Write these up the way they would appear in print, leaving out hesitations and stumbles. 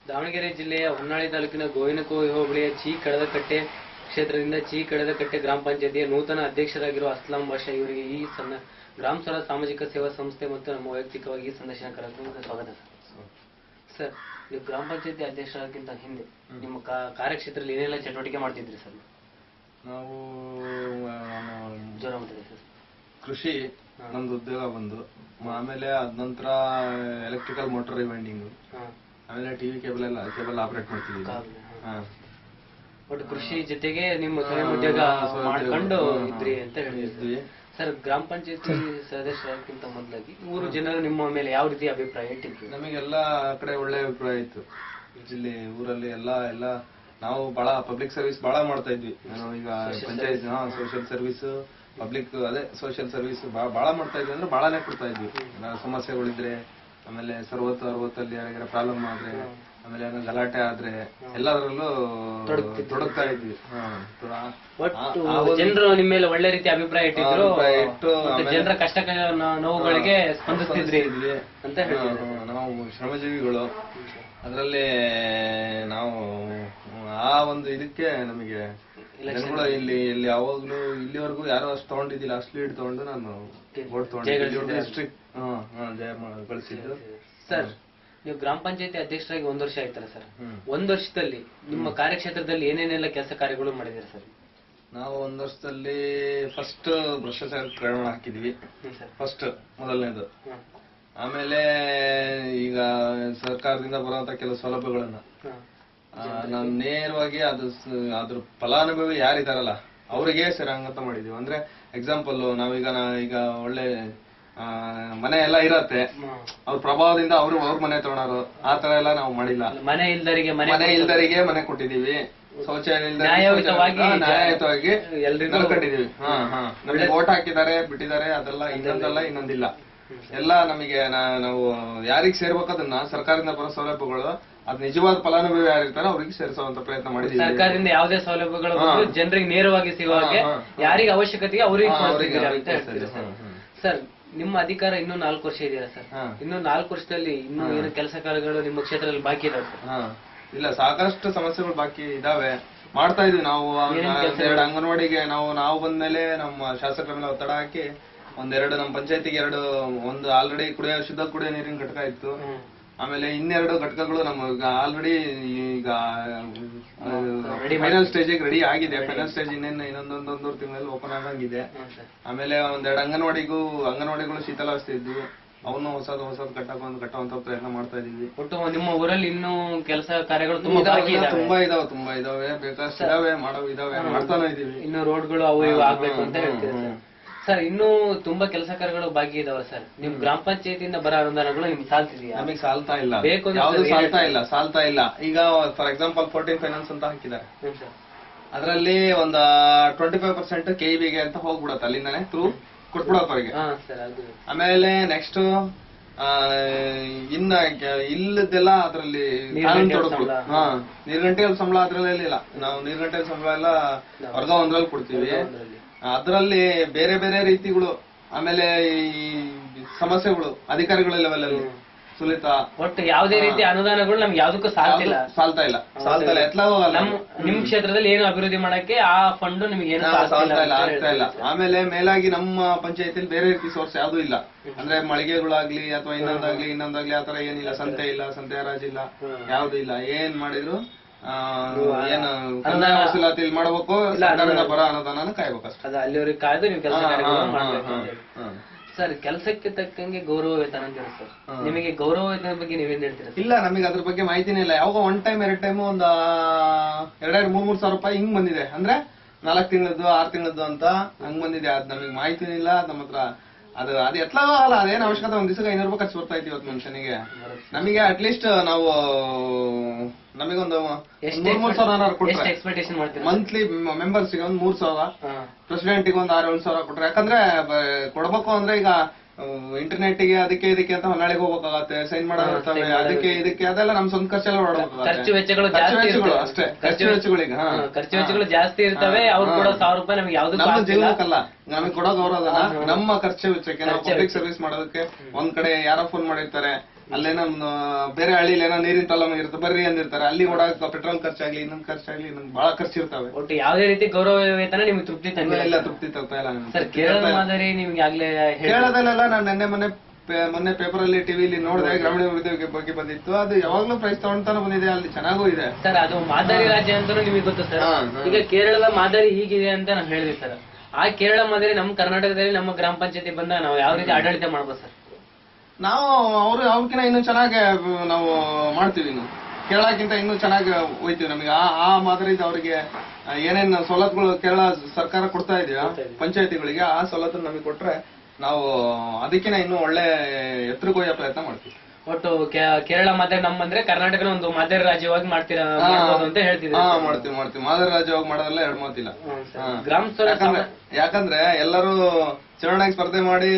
ದಾವಣಗೆರೆ ಜಿಲ್ಲೆಯ ಹೊನ್ನಾಳಿ ತಾಲೂಕಿನ ಗೋವಿನಕೋವಿ ಹೋಬಳಿಯ ಚಿ ಕಡದಕಟ್ಟೆ ಕ್ಷೇತ್ರದಿಂದ ಚಿ ಕಡದಕಟ್ಟೆ ಗ್ರಾಮ ಪಂಚಾಯತಿಯ ನೂತನ ಅಧ್ಯಕ್ಷರಾಗಿರುವ ಅಸ್ಲಾಂ ಬಾಷಾ ಇವರಿಗೆ ಈ ಗ್ರಾಮ ಸ್ವರಾಜ್ ಸಾಮಾಜಿಕ ಸೇವಾ ಸಂಸ್ಥೆ ಮತ್ತು ನಮ್ಮ ವೈಯಕ್ತಿಕವಾಗಿ ಈ ಸಂದರ್ಶನ ಕಾರ್ಯಕ್ರಮಕ್ಕೆ ಸ್ವಾಗತ ಸರ್. ನೀವು ಗ್ರಾಮ ಪಂಚಾಯತಿ ಅಧ್ಯಕ್ಷರಾಗಿಂತ ಹಿಂದೆ ನಿಮ್ಮ ಕಾರ್ಯಕ್ಷೇತ್ರದಲ್ಲಿ ಏನೆಲ್ಲ ಚಟುವಟಿಕೆ ಮಾಡ್ತಿದ್ರಿ ಸರ್? ನಾವು ಜೋರ ಮಾಡ್ತಿದ್ರಿ ಸರ್. ಕೃಷಿ ನಮ್ದು ಉದ್ಯೋಗ ಬಂದು, ಆಮೇಲೆ ಅದ ನಂತರ ಎಲೆಕ್ಟ್ರಿಕಲ್ ಮೋಟರ್ ರಿವೈಂಡಿಂಗ್, ಆಮೇಲೆ ಟಿವಿ ಕೇಬಲ್ ಆಪರೇಟ್ ಮಾಡ್ತಿದ್ವಿ. ಒಟ್ಟು ಕೃಷಿ ಜೊತೆಗೆ ನಿಮ್ಮ ಸ್ವಯಂ ಉದ್ಯೋಗ ಮಾಡ್ಕೊಂಡು ಇದ್ರಿ ಅಂತ ಹೇಳಿದ್ವಿ ಸರ್. ಗ್ರಾಮ ಪಂಚಾಯತಿ ಸದಸ್ಯರಾಗಿಂತ ಮೊದಲಾಗಿ ಊರು ಜನರು ನಿಮ್ಮ ಮೇಲೆ ಯಾವ ರೀತಿ ಅಭಿಪ್ರಾಯ ಇಟ್ಟಿದ್ರು? ನಮಗೆಲ್ಲ ಕಡೆ ಒಳ್ಳೆ ಅಭಿಪ್ರಾಯ ಇತ್ತು. ಜಿಲ್ಲೆ ಊರಲ್ಲಿ ಎಲ್ಲ ನಾವು ಬಹಳ ಪಬ್ಲಿಕ್ ಸರ್ವಿಸ್ ಬಹಳ ಮಾಡ್ತಾ ಇದ್ವಿ. ನಾನು ಈಗ panchayat social service, public social service ಬಹಳ ಮಾಡ್ತಾ ಇದ್ವಿ. ಅಂದ್ರೆ ಬಹಳನೇ ಕೊಡ್ತಾ ಇದ್ವಿ. ಸಮಸ್ಯೆಗಳಿದ್ರೆ, ಆಮೇಲೆ 60-60 ಯಾರಿಗಾರ ಪ್ರಾಬ್ಲಮ್ ಆದ್ರೆ, ಆಮೇಲೆ ಗಲಾಟೆ ಆದ್ರೆ ಎಲ್ಲದರಲ್ಲೂ ತೊಡಗ್ತಾ ಇದ್ವಿ. ಜನರು ನಿಮ್ಮ ಮೇಲೆ ಒಳ್ಳೆ ರೀತಿ ಅಭಿಪ್ರಾಯ ಇಟ್ಟಿದ್ರು, ಜನರ ಕಷ್ಟ ನೋವುಗಳಿಗೆ ಸ್ಪಂದಿಸ್ತಿದ್ರಿ ಅಂತ ಹೇಳಿದ್ವಿ. ನಾವು ಶ್ರಮಜೀವಿಗಳು, ಅದರಲ್ಲಿ ನಾವು ಆ ಒಂದು ಇದಕ್ಕೆ ನಮಗೆ ಜನಗಳು ಇಲ್ಲಿ ಯಾವಾಗ್ಲೂ ಇಲ್ಲಿವರೆಗೂ ಯಾರು ಅಷ್ಟು ತಗೊಂಡಿದ್ದಿಲ್ಲ. ಅಷ್ಟು ಲೀಡ್ ತಗೊಂಡು ನಾನು ವೋಟ್ ತಗೊಂಡು ಡಿಸ್ಟ್ರಿಕ್ಟ್ ಜಯ ಗಳಿಸಿದ್ದು ಸರ್. ನೀವು ಗ್ರಾಮ ಪಂಚಾಯತಿ ಅಧ್ಯಕ್ಷರಾಗಿ 1 ವರ್ಷ ಆಯ್ತಲ್ಲ ಸರ್. 1 ವರ್ಷದಲ್ಲಿ ನಿಮ್ಮ ಕಾರ್ಯಕ್ಷೇತ್ರದಲ್ಲಿ ಏನೇನೆಲ್ಲ ಕೆಲಸ ಕಾರ್ಯಗಳು ಮಾಡಿದಿರ ಸರ್? ನಾವು 1 ವರ್ಷದಲ್ಲಿ ಫಸ್ಟ್ ಭ್ರಷ್ಟಾಚಾರ ಪ್ರಕರಣ ಹಾಕಿದ್ವಿ, ಫಸ್ಟ್ ಮೊದಲನೇದು. ಆಮೇಲೆ ಈಗ ಸರ್ಕಾರದಿಂದ ಬರುವಂತ ಕೆಲವು ಸೌಲಭ್ಯಗಳನ್ನ ನಾವು ನೇರವಾಗಿ ಅದ್ರ ಫಲಾನುಭವಿ ಯಾರಿದಾರಲ್ಲ ಅವರಿಗೆ ಸೇರಂಗಂತ ಮಾಡಿದೀವಿ. ಅಂದ್ರೆ ಎಕ್ಸಾಂಪಲ್, ನಾವೀಗ ಒಳ್ಳೆ ಮನೆ ಎಲ್ಲ ಇರತ್ತೆ, ಅವ್ರ ಪ್ರಭಾವದಿಂದ ಅವ್ರ ಮನೆ ತಗೊಳೋರು, ಆ ತರ ಎಲ್ಲ ನಾವು ಮಾಡಿಲ್ಲ. ಮನೆ ಇಲ್ದರಿಗೆ ಮನೆ ಕೊಟ್ಟಿದೀವಿ, ಶೌಚಾಲಯ ನ್ಯಾಯಯುತವಾಗಿ ನಡ್ಕೊಂಡಿದೀವಿ. ನಮಗೆ ವೋಟ್ ಹಾಕಿದ್ದಾರೆ, ಬಿಟ್ಟಿದ್ದಾರೆ, ಅದೆಲ್ಲ ಇನ್ನೊಂದಿಲ್ಲ. ಎಲ್ಲ ನಮಗೆ ನಾವು ಯಾರಿಗ್ ಸೇರ್ಬೇಕದನ್ನ ಸರ್ಕಾರದಿಂದ ಬರೋ ಸೌಲಭ್ಯಗಳು ಅದ್ ನಿಜವಾದ ಫಲಾನುಭವಿ ಯಾರಿರ್ತಾರೋ ಅವ್ರಿಗೆ ಸೇರಿಸುವಂತ ಪ್ರಯತ್ನ ಮಾಡಿದ್ವಿ. ಸರ್ಕಾರದಿಂದ ಯಾವುದೇ ಸೌಲಭ್ಯಗಳು ಜನರಿಗೆ ನೇರವಾಗಿ ಸಿಗುವ ಹಾಗೆ ಯಾರಿಗೆ ಅವಶ್ಯಕತೆಗೆ ಅವ್ರಿಗೆ ಸರ್. ನಿಮ್ಮ ಅಧಿಕಾರ ಇನ್ನೂ 4 ವರ್ಷ ಇದೆಯಲ್ಲ ಸರ್. ಇನ್ನು 4 ವರ್ಷದಲ್ಲಿ ಇನ್ನೂ ಏನು ಕೆಲಸ ಕಾರ್ಯಗಳು ನಿಮ್ಮ ಕ್ಷೇತ್ರದಲ್ಲಿ ಬಾಕಿ ಇದಾವೆ ಸರ್? ಇಲ್ಲ, ಸಾಕಷ್ಟು ಸಮಸ್ಯೆಗಳು ಬಾಕಿ ಇದಾವೆ. ಮಾಡ್ತಾ ಇದ್ವಿ ನಾವು. 2 ಅಂಗನವಾಡಿಗೆ ನಾವು ಬಂದ್ಮೇಲೆ ನಮ್ಮ ಶಾಸಕರ ಮೇಲೆ ಒತ್ತಡ ಹಾಕಿ ಒಂದೆರಡು, ನಮ್ಮ ಪಂಚಾಯತಿಗೆ ಒಂದು ಆಲ್ರೆಡಿ ಶುದ್ಧ ಕುಡಿಯೋ ನೀರಿನ ಘಟಕ ಇತ್ತು. ಆಮೇಲೆ 2 ಘಟಕಗಳು ನಮ್ಮ ಆಲ್ರೆಡಿ ಈಗ ಫೈನಲ್ ಸ್ಟೇಜಿಗೆ ರೆಡಿ ಆಗಿದೆ. ಫೈನಲ್ ಸ್ಟೇಜ್ ಇನ್ನೊಂದೊಂದೂವರೆ ತಿಂಗಳಲ್ಲಿ ಓಪನ್ ಆಗಂಗಿದೆ. ಆಮೇಲೆ 2 ಅಂಗನವಾಡಿಗಳು ಶೀತಲಾವಸ್ಥೆ ಇದ್ವು, ಅವನು ಹೊಸದು ಕಟ್ಟುವಂತ ಪ್ರಯತ್ನ ಮಾಡ್ತಾ ಇದೀವಿ. ಒಟ್ಟು ನಿಮ್ಮ ಊರಲ್ಲಿ ಇನ್ನೂ ಕೆಲಸ ಕಾರ್ಯಗಳು ತುಂಬಾ ಇದಾವೆ, ಬೇಕಷ್ಟು ಇದಾವೆ, ಮಾಡ್ತಾನೆ ಇದೀವಿ. ಇನ್ನು ರೋಡ್ಗಳು ಅವು ಇವು ಆಗ್ಬೇಕು ಅಂತ ಹೇಳ್ತೀವಿ ಸರ್. ಇನ್ನೂ ತುಂಬಾ ಕೆಲಸ ಕಾರ್ಯಗಳು ಬಾಕಿ ಇದಾವೆ ಸರ್. ನಿಮ್ ಗ್ರಾಮ ಪಂಚಾಯತಿಯಿಂದ ಬರೋ ಅನುದಾನಗಳು ನಿಮ್ಗೆ ಸಾಲ್ತಿದೆಯಾ? ನಮಗೆ ಸಾಲ್ತಾ ಇಲ್ಲ, ಸಾಲ್ತಾ ಇಲ್ಲ. ಈಗ ಫಾರ್ ಎಕ್ಸಾಂಪಲ್ 14 ಫೈನಾನ್ಸ್ ಅಂತ ಹಾಕಿದ್ದಾರೆ. ಅದರಲ್ಲಿ ಒಂದು 25% KEBಗೆ ಅಂತ ಹೋಗ್ಬಿಡತ್ತೆ, ಅಲ್ಲಿಂದಾನೆ ಥ್ರೂ ಕೊಟ್ಬಿಡೋರಿಗೆ. ಆಮೇಲೆ ನೆಕ್ಸ್ಟ್ ಇನ್ನ ಇಲ್ಲದೆಲ್ಲ ಅದ್ರಲ್ಲಿ ನೀರ್ಗಂಟೆ ಸಂಬಳ ಅದ್ರಲ್ಲಿ ಇಲ್ಲ. ನಾವು ನೀರ್ಗಂಟೆ ಸಂಬಳ ಎಲ್ಲ ವರ್ಗ 1ರಲ್ಲಿ ಕೊಡ್ತೀವಿ. ಅದರಲ್ಲಿ ಬೇರೆ ಬೇರೆ ರೀತಿಗಳು, ಆಮೇಲೆ ಈ ಸಮಸ್ಯೆಗಳು ಅಧಿಕಾರಿಗಳ ಲೆವೆಲ್ ಅಲ್ಲಿ ಸುಲಿತ, ಒಟ್ಟು ಯಾವುದೇ ರೀತಿ ಅನುದಾನಗಳು ನಮ್ಗೆ ಯಾವ್ದಕ್ಕೂ ಸಾಲ್ತಾ ಇಲ್ಲ. ನಿಮ್ ಕ್ಷೇತ್ರದಲ್ಲಿ ಏನು ಅಭಿವೃದ್ಧಿ ಮಾಡಕ್ಕೆ ಆ ಫಂಡ್ ನಿಮ್ಗೆ ಆಗ್ತಾ ಇಲ್ಲ. ಆಮೇಲೆ ಮೇಲಾಗಿ ನಮ್ಮ ಪಂಚಾಯತಿಲಿ ಬೇರೆ ರೀತಿ ಸೋರ್ಸ್ ಯಾವ್ದು ಇಲ್ಲ. ಅಂದ್ರೆ ಮಳಿಗೆಗಳಾಗ್ಲಿ ಅಥವಾ ಇನ್ನೊಂದಾಗ್ಲಿ ಆತರ ಏನಿಲ್ಲ. ಸಂತೆ ಇಲ್ಲ, ಸಂತೆ ಹರಾಜಿಲ್ಲ, ಯಾವ್ದು ಇಲ್ಲ. ಏನ್ ಮಾಡಿದ್ರು ಏನು ಕಂದಾಯ ವಸೂಲಾತಿ ಮಾಡ್ಬೇಕು, ಸರ್ಕಾರದಿಂದ ಬರೋ ಅನುದಾನ ಕಾಯ್ಬೇಕಷ್ಟೇ. ಅಲ್ಲಿವರೆಗೆ ಕಾಯ್ದು ನೀವು ಕೆಲಸ ಮಾಡ್ಬೇಕು ಸರ್. ಕೆಲಸಕ್ಕೆ ತಕ್ಕಂಗೆ ಗೌರವ ವೇತನ ಅಂತ ಸರ್. ನಿಮಗೆ ಗೌರವ ವೇತನ ಬಗ್ಗೆ ನೀವೇನ್ ಹೇಳ್ತೀರಾ? ಇಲ್ಲ, ನಮಗೆ ಅದ್ರ ಬಗ್ಗೆ ಮಾಹಿತಿನೇ ಇಲ್ಲ. ಯಾವಾಗ 1 ಟೈಮ್ 2 ಟೈಮ್ ಒಂದು 2-3 ಸಾವಿರ ರೂಪಾಯಿ ಹಿಂಗ್ ಬಂದಿದೆ. ಅಂದ್ರೆ 4 ತಿಂಗಳದ್ದು 6 ತಿಂಗಳದ್ದು ಅಂತ ಹಂಗ್ ಬಂದಿದೆ. ಅದ್ ನಮಗೆ ಮಾಹಿತಿನೇ ಇಲ್ಲ. ನಮ್ಮ ಹತ್ರ ಅದು ಎತ್ಲಾಗೋ ಅಲ್ಲ, ಅದೇನ್ ಅವಶ್ಯಕತೆ. 1 ದಿವಸಕ್ಕೆ 500 ರೂಪಾಯಿ ಖರ್ಚು ಬರ್ತಾ ಇತ್ತು ಇವತ್ತು ಮನುಷ್ಯನಿಗೆ. ನಮಗೆ ಅಟ್ಲೀಸ್ಟ್ ನಾವು ನಮಗೊಂದು 3 ಸಾವಿರ ಕೊಟ್ರೆ ಮಂತ್ಲಿ ಮೆಂಬರ್ಸ್ ಗೆ 3 ಸಾವಿರ, ಪ್ರೆಸಿಡೆಂಟ್ ಗೆ 6-7 ಸಾವಿರ ಕೊಟ್ರೆ. ಯಾಕಂದ್ರೆ ಕೊಡ್ಬೇಕು ಅಂದ್ರೆ ಈಗ ಇಂಟರ್ನೆಟ್ ಗೆ ಅದಕ್ಕೆ ಇದಕ್ಕೆ ಅಂತ ಹೊನ್ನಾಳಿಗೆ ಹೋಗ್ಬೇಕಾಗತ್ತೆ, ಸೈನ್ ಮಾಡೋದಿರ್ತವೆ, ಅದಕ್ಕೆ ಇದಕ್ಕೆ ಅದೆಲ್ಲ ನಮ್ ಸ್ವಂತ ಖರ್ಚೆಲ್ಲ ಹೊರಡ್ಬೇಕಾಗತ್ತೆ. ಖರ್ಚು ವೆಚ್ಚಗಳು ಅಷ್ಟೇ. ಖರ್ಚು ವೆಚ್ಚಗಳು ಜಾಸ್ತಿ ಇರ್ತವೆ. ಅವ್ರು ಕೊಡೋ 1000 ರೂಪಾಯಿ ನಮ್ಗೆ ಯಾವ್ದು ನಮ್ಮ ಜೀವನಕ್ಕಲ್ಲ, ನಮಗೆ ಕೊಡೋದು ಅವರದಲ್ಲ. ನಮ್ಮ ಖರ್ಚು ವೆಚ್ಚಕ್ಕೆ ನಾವು ಪಬ್ಲಿಕ್ ಸರ್ವಿಸ್ ಮಾಡೋದಕ್ಕೆ ಒಂದ್ ಕಡೆ ಯಾರೋ ಫೋನ್ ಮಾಡಿರ್ತಾರೆ, ಅಲ್ಲೇನೋ ಬೇರೆ ಹಳ್ಳಿಲಿ ಏನೋ ನೀರಿನ ಪ್ರಾಬ್ಲಮ್ ಇರುತ್ತೆ ಬರ್ರಿ ಅಂದಿರ್ತಾರೆ, ಅಲ್ಲಿ ಓಡಾಕ ಪೆಟ್ರೋಲ್ ಖರ್ಚಾಗ್ಲಿ ಇನ್ನೊಂದ್ ಖರ್ಚಾಗ್ಲಿ ಬಹಳ ಖರ್ಚಿರ್ತಾವೆ. ಒಟ್ಟು ಯಾವುದೇ ರೀತಿ ಗೌರವ ವೇತನ ನಿಮ್ಗೆ ತೃಪ್ತಿ ಇಲ್ಲ ತೃಪ್ತಿ ತರ್ತಾ ಇಲ್ಲ ಸರ್. ಕೇರಳ ಮಾದರಿ ನಿಮ್ಗೆ ಆಗ್ಲೇ ಕೇರಳದಲ್ಲೆಲ್ಲ ನಾನು ಮೊನ್ನೆ ಪೇಪರ್ ಅಲ್ಲಿ ಟಿವಿಲಿ ನೋಡಿದೆ, ಗ್ರಾಮೀಣ ಅಭಿವೃದ್ಧಿ ಬಗ್ಗೆ ಬಂದಿತ್ತು. ಅದು ಯಾವಾಗ್ಲೂ ಪ್ರೈಸ್ ತಗೊಂತಾನೆ ಬಂದಿದೆ, ಅಲ್ಲಿ ಚೆನ್ನಾಗೂ ಇದೆ ಸರ್. ಅದು ಮಾದರಿ ರಾಜ್ಯ ಅಂತ ನಿಮಗೆ ಗೊತ್ತು ಸರ್. ಈಗ ಕೇರಳದ ಮಾದರಿ ಹೀಗಿದೆ ಅಂತ ನಾವು ಹೇಳಿದ್ವಿ ಸರ್. ಆ ಕೇರಳ ಮಾದರಿ ನಮ್ಮ ಕರ್ನಾಟಕದಲ್ಲಿ ನಮ್ಮ ಗ್ರಾಮ ಪಂಚಾಯತಿ ಬಂದ ನಾವು ಯಾವ ರೀತಿ ಆಡಳಿತ ಮಾಡ್ಬೋದು ಸರ್? ನಾವು ಅವ್ರಕಿಂತ ಇನ್ನೂ ಚೆನ್ನಾಗಿ ನಾವು ಮಾಡ್ತೀವಿ. ಇನ್ನು ಕೇರಳಕ್ಕಿಂತ ಇನ್ನೂ ಚೆನ್ನಾಗಿ ಹೋಯ್ತೀವಿ. ನಮಗೆ ಆ ಮಾದರಿ ಅವರಿಗೆ ಏನೇನು ಸವಲತ್ತುಗಳು ಕೇರಳ ಸರ್ಕಾರ ಕೊಡ್ತಾ ಇದೆಯಾ ಪಂಚಾಯತಿಗಳಿಗೆ, ಆ ಸವಲತ್ತು ನಮಗೆ ಕೊಟ್ರೆ ನಾವು ಅದಕ್ಕಿಂತ ಇನ್ನೂ ಒಳ್ಳೆ ಎತ್ತರಕ್ಕೆ ಹೋಗೋ ಪ್ರಯತ್ನ ಮಾಡ್ತೀವಿ. ಒಟ್ಟು ಕೇರಳ ಮಾದರಿ ನಮ್ಮಂದ್ರೆ ಕರ್ನಾಟಕನ ಒಂದು ಮಾದರಿ ರಾಜ್ಯವಾಗಿ ಮಾಡ್ತೀರಾ ಅಂತ ಹೇಳ್ತಿದ್ದೀವಿ. ಮಾಡ್ತೀವಿ ಮಾದರಿ ರಾಜ್ಯವಾಗಿ ಮಾಡೋದ್ರಲ್ಲ ಎರಡು ಮಾತಿಲ್ಲ. ಗ್ರಾಮ ಸ್ವರಾಜ್ಯ ಯಾಕಂದ್ರೆ ಎಲ್ಲರೂ ಚುನಾವಣೆಗೆ ಸ್ಪರ್ಧೆ ಮಾಡಿ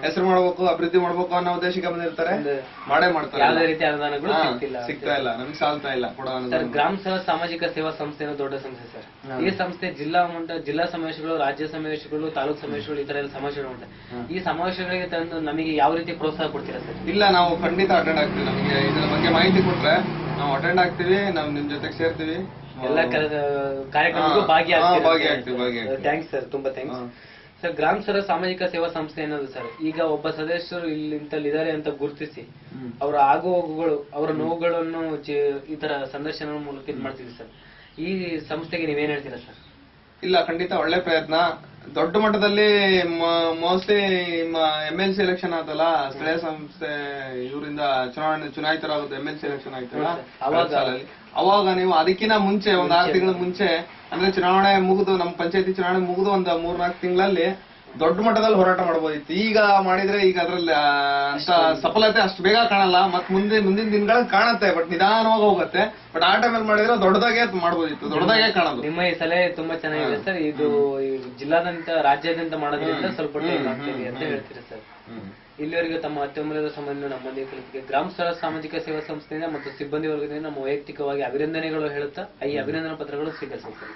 ಹೆಸರು ಮಾಡ್ಬೇಕು, ಅಭಿವೃದ್ಧಿ ಮಾಡ್ಬೇಕು ಅನ್ನೋ ಉದ್ದೇಶಕ್ಕೆ ಬಂದಿರ್ತಾರೆ, ಮಾಡೇ ಮಾಡ್ತಾರೆ. ಯಾವುದೇ ರೀತಿ ಅನುದಾನಗಳು ಸಿಗ್ತಾ ಇಲ್ಲ, ನಮ್ಗೆ ಸಾಲ್ತಾ ಇಲ್ಲ ಕೊಡೋ ಸರ್. ಗ್ರಾಮ ಸ್ವರಾಜ್ ಸಾಮಾಜಿಕ ಸೇವಾ ಸಂಸ್ಥೆ ಅನ್ನೋ ದೊಡ್ಡ ಸಂಸ್ಥೆ ಸರ್. ಈ ಸಂಸ್ಥೆ ಜಿಲ್ಲಾ ಸಮಾವೇಶಗಳು, ರಾಜ್ಯ ಸಮಾವೇಶಗಳು, ತಾಲೂಕು ಸಮಾವೇಶಗಳು, ಈ ತರ ಎಲ್ಲ ಸಮಾವೇಶಗಳು ಉಂಟು. ಈ ಸಮಾವೇಶಗಳಿಗೆ ತಂದು ನಮಗೆ ಯಾವ ರೀತಿ ಪ್ರೋತ್ಸಾಹ ಕೊಡ್ತೀರಾ ಸರ್? ಇಲ್ಲ, ನಾವು ಖಂಡಿತ ಅಟೆಂಡ್ ಆಗ್ತೀವಿ. ನಮಗೆ ಇದರ ಬಗ್ಗೆ ಮಾಹಿತಿ ಕೊಟ್ರೆ ನಾವು ಅಟೆಂಡ್ ಆಗ್ತೀವಿ, ನಾವು ನಿಮ್ ಜೊತೆಗೆ ಸೇರ್ತೀವಿ, ಎಲ್ಲ ಕಾರ್ಯಕ್ರಮಕ್ಕೂ ಭಾಗಿಯಾಗ್ತೀವಿ. ಥ್ಯಾಂಕ್ಸ್ ಸರ್, ತುಂಬಾ ಥ್ಯಾಂಕ್ಸ್ ಸರ್. ಗ್ರಾಮ ಸ್ವರಾಜ್ ಸಾಮಾಜಿಕ ಸೇವಾ ಸಂಸ್ಥೆ ಅನ್ನೋದು ಸರ್, ಈಗ ಒಬ್ಬ ಸದಸ್ಯರು ಇಲ್ಲಿಂತಲ್ಲಿದ್ದಾರೆ ಅಂತ ಗುರುತಿಸಿ ಅವರ ಆಗು ಹೋಗುಗಳು, ಅವರ ನೋವುಗಳನ್ನು ಈ ತರ ಸಂದರ್ಶನ ಮೂಲಕ ಇದು ಮಾಡ್ತೀವಿ ಸರ್. ಈ ಸಂಸ್ಥೆಗೆ ನೀವೇನ್ ಹೇಳ್ತೀರಾ ಸರ್? ಇಲ್ಲ, ಖಂಡಿತ ಒಳ್ಳೆ ಪ್ರಯತ್ನ. ದೊಡ್ಡ ಮಟ್ಟದಲ್ಲಿ ಮೋಸ್ಟ್ಲಿ MLC ಎಲೆಕ್ಷನ್ ಆತಲ್ಲ, ಸ್ಥಳೀಯ ಸಂಸ್ಥೆ ಇವರಿಂದ ಚುನಾಯಿತರಾಗುತ್ತೆ. MLC ಎಲೆಕ್ಷನ್ ಆಯ್ತಲ್ಲ, ಅವಾಗ ನೀವು ಅದಕ್ಕಿಂತ ಮುಂಚೆ ಒಂದ್ 6 ತಿಂಗಳ ಮುಂಚೆ, ಅಂದ್ರೆ ಚುನಾವಣೆ ಮುಗಿದು, ನಮ್ಮ ಪಂಚಾಯತಿ ಚುನಾವಣೆ ಮುಗಿದು ಒಂದು 3-4 ತಿಂಗಳಲ್ಲಿ ದೊಡ್ಡ ಮಟ್ಟದಲ್ಲಿ ಹೋರಾಟ ಮಾಡಬಹುದಿತ್ತು. ಈಗ ಮಾಡಿದ್ರೆ ಈಗ ಅದ್ರಲ್ಲಿ ಅಂತ ಸಫಲತೆ ಅಷ್ಟು ಬೇಗ ಕಾಣಲ್ಲ, ಮತ್ ಮುಂದಿನ ದಿನಗಳಲ್ಲಿ ಕಾಣುತ್ತೆ, ಬಟ್ ನಿಧಾನವಾಗಿ ಹೋಗುತ್ತೆ. ಬಟ್ ಆ ಟೈಮಲ್ಲಿ ಮಾಡಿದ್ರೆ ದೊಡ್ಡದಾಗೆ ಮಾಡ್ಬೋದಿತ್ತು, ದೊಡ್ಡದಾಗೆ ಕಾಣೋದು. ನಿಮ್ಮ ಈ ಸಲಹೆ ತುಂಬಾ ಚೆನ್ನಾಗಿದೆ ಸರ್. ಇದು ಜಿಲ್ಲಾದಂತ ರಾಜ್ಯಾದ್ಯಂತ ಮಾಡೋದ್ರಿಂದ ಸ್ವಲ್ಪ ಟೈಮ್ ಆಗ್ತದೆ ಅಂತ ಹೇಳ್ತೀರಿ ಸರ್. ಇಲ್ಲಿವರೆಗೆ ತಮ್ಮ ಅತ್ಯಮೂಲ್ಯದ ಸಮಯವನ್ನು ನಮ್ಮೊಂದಿಗೆ ಕಲಿಸಿದೆ. ಗ್ರಾಮ ಸ್ವರಾಜ್ ಸಾಮಾಜಿಕ ಸೇವಾ ಸಂಸ್ಥೆಯಿಂದ ಮತ್ತು ಸಿಬ್ಬಂದಿ ವರ್ಗದಿಂದ ನಮ್ಮ ವೈಯಕ್ತಿಕವಾಗಿ ಅಭಿನಂದನೆಗಳು ಹೇಳುತ್ತಾ ಈ ಅಭಿನಂದನಾ ಪತ್ರಗಳು ಸ್ವೀಕರಿಸುತ್ತೇವೆ.